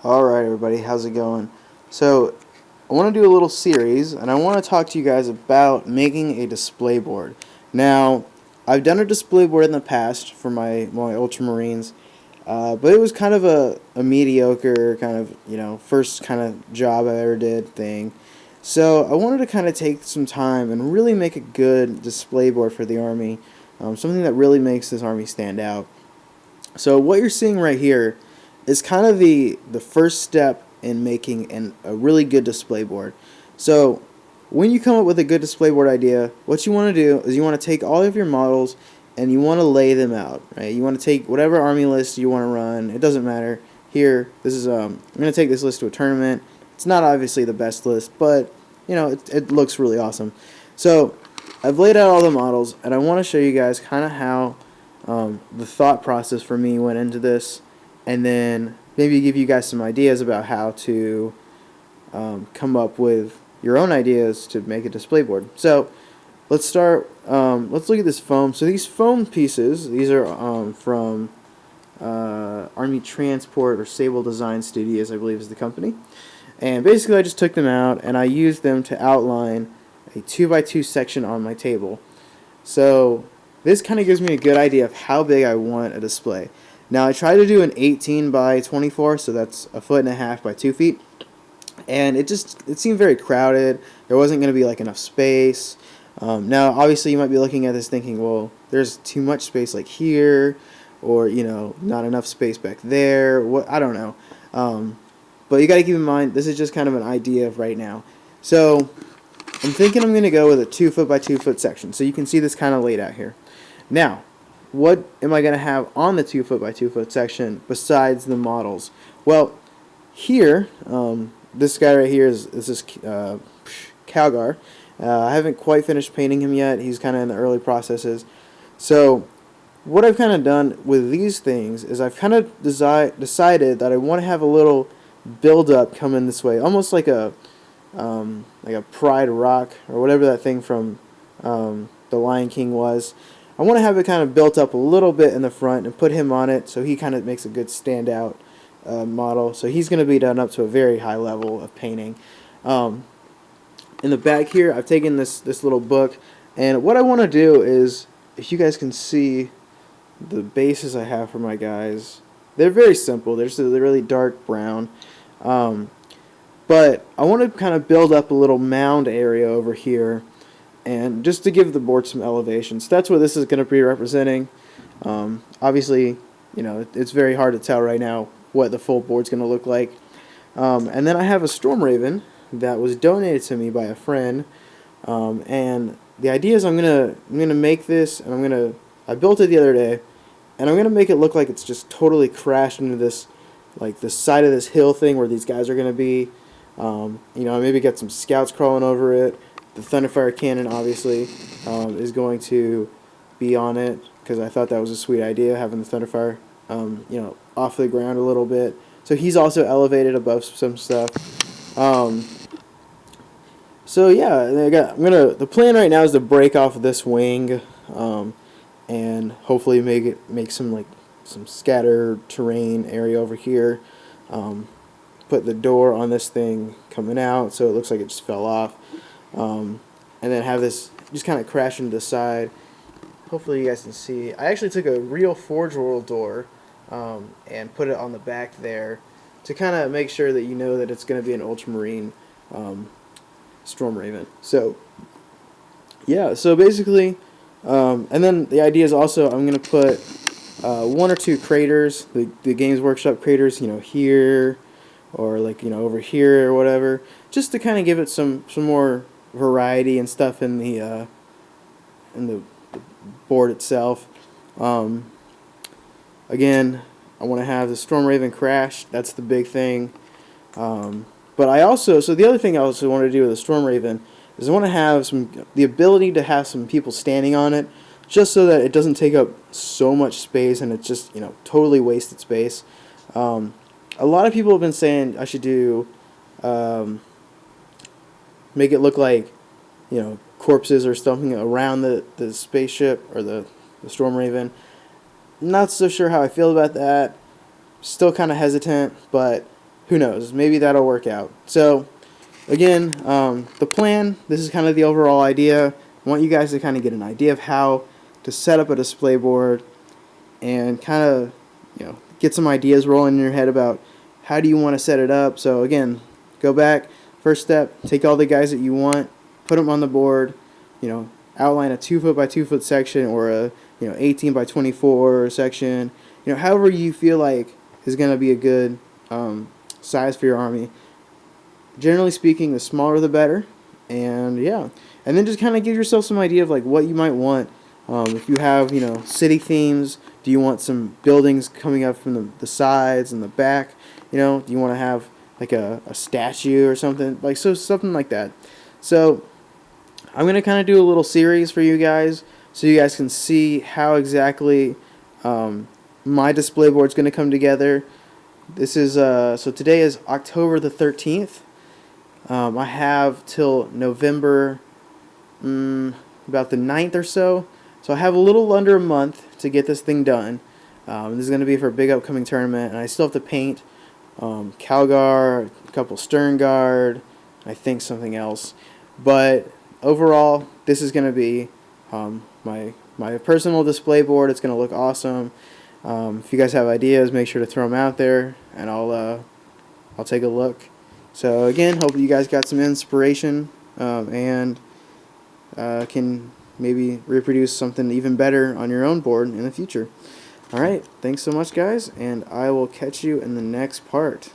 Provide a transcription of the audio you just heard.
Alright everybody, how's it going? So, I want to do a little series, and I want to talk to you guys about making a display board. Now, I've done a display board in the past for my Ultramarines, but it was kind of a mediocre kind of, first kind of job I ever did thing. So, I wanted to kind of take some time and really make a good display board for the Army, something that really makes this Army stand out. So, what you're seeing right here is kind of the first step in making a really good display board. So when you come up with a good display board idea, what you want to do is you want to take all of your models and you want to lay them out, right? You want to take whatever army list you want to run. It doesn't matter. Here, this is I'm going to take this list to a tournament. It's not obviously the best list, but it looks really awesome. So I've laid out all the models, and I want to show you guys kind of how the thought process for me went into this, and then maybe give you guys some ideas about how to come up with your own ideas to make a display board. So let's start. Let's look at this foam. So these foam pieces, these are from Army Transport or Sable Design Studios, I believe is the company. And basically I just took them out and I used them to outline a 2x2 section on my table. So this kind of gives me a good idea of how big I want a display. Now I tried to do an 18 by 24, so that's a foot and a half by 2 feet, and it seemed very crowded. There wasn't going to be like enough space. Now obviously you might be looking at this thinking, well, there's too much space like here, or not enough space back there. What, I don't know. But you got to keep in mind this is just kind of an idea of right now. So I'm thinking I'm going to go with a 2 foot by 2 foot section. So you can see this kind of laid out here. Now, what am I going to have on the 2 foot by 2 foot section besides the models? Well, here, this guy right here is this Calgar. I haven't quite finished painting him yet. He's kind of in the early processes. So what I've kind of done with these things is I've kind of decided that I want to have a little build-up coming this way, almost like a Pride Rock or whatever that thing from The Lion King was. I want to have it kind of built up a little bit in the front and put him on it so he kind of makes a good standout model. So he's going to be done up to a very high level of painting. In the back here, I've taken this little book, and what I want to do is, if you guys can see the bases I have for my guys, they're very simple. They're really dark brown. But I want to kind of build up a little mound area over here, and just to give the board some elevation. So that's what this is going to be representing. Obviously, it's very hard to tell right now what the full board's going to look like. And then I have a Storm Raven that was donated to me by a friend. And the idea is I'm gonna make this, and I built it the other day, and I'm gonna make it look like it's just totally crashed into this, like the side of this hill thing where these guys are gonna be. Maybe get some scouts crawling over it. The Thunderfire cannon obviously is going to be on it, because I thought that was a sweet idea, having the Thunderfire off the ground a little bit. So he's also elevated above some stuff. So yeah, the plan right now is to break off this wing, and hopefully make some scattered terrain area over here. Put the door on this thing coming out so it looks like it just fell off. And then have this just kind of crash into the side. Hopefully you guys can see. I actually took a real Forge World door and put it on the back there to kind of make sure that that it's going to be an Ultramarine Storm Raven. So yeah, so basically, and then the idea is also I'm going to put 1 or 2 craters, the Games Workshop craters, here, or over here or whatever, just to kind of give it some more variety and stuff in the board itself. Again, I want to have the Storm Raven crash. That's the big thing. But the other thing I also want to do with the Storm Raven is I want to have the ability to have some people standing on it, just so that it doesn't take up so much space and it's just totally wasted space. A lot of people have been saying I should do make it look like corpses or something around the spaceship or the Storm Raven. Not so sure how I feel about that. Still kind of hesitant, but who knows? Maybe that'll work out. So again, the plan, this is kind of the overall idea. I want you guys to kind of get an idea of how to set up a display board and kind of, get some ideas rolling in your head about how do you want to set it up. So again, go back. First step, take all the guys that you want, put them on the board, outline a 2 foot by 2 foot section or a 18 by 24 section, however you feel like is going to be a good size for your army. Generally speaking, the smaller the better, and yeah, and then just kind of give yourself some idea of like what you might want. If you have city themes, do you want some buildings coming up from the sides and the back? Do you want to have like a statue or something something like that? So I'm going to kind of do a little series for you guys so you guys can see how exactly my display board is going to come together. This is so today is October the 13th. I have till November about the 9th or so. So I have a little under a month to get this thing done. This is going to be for a big upcoming tournament, and I still have to paint Calgar, a couple Stern Guard, I think something else. But overall, this is going to be my personal display board. It's going to look awesome. If you guys have ideas, make sure to throw them out there, and I'll take a look. So again, hope you guys got some inspiration and can maybe reproduce something even better on your own board in the future. Alright, thanks so much guys, and I will catch you in the next part.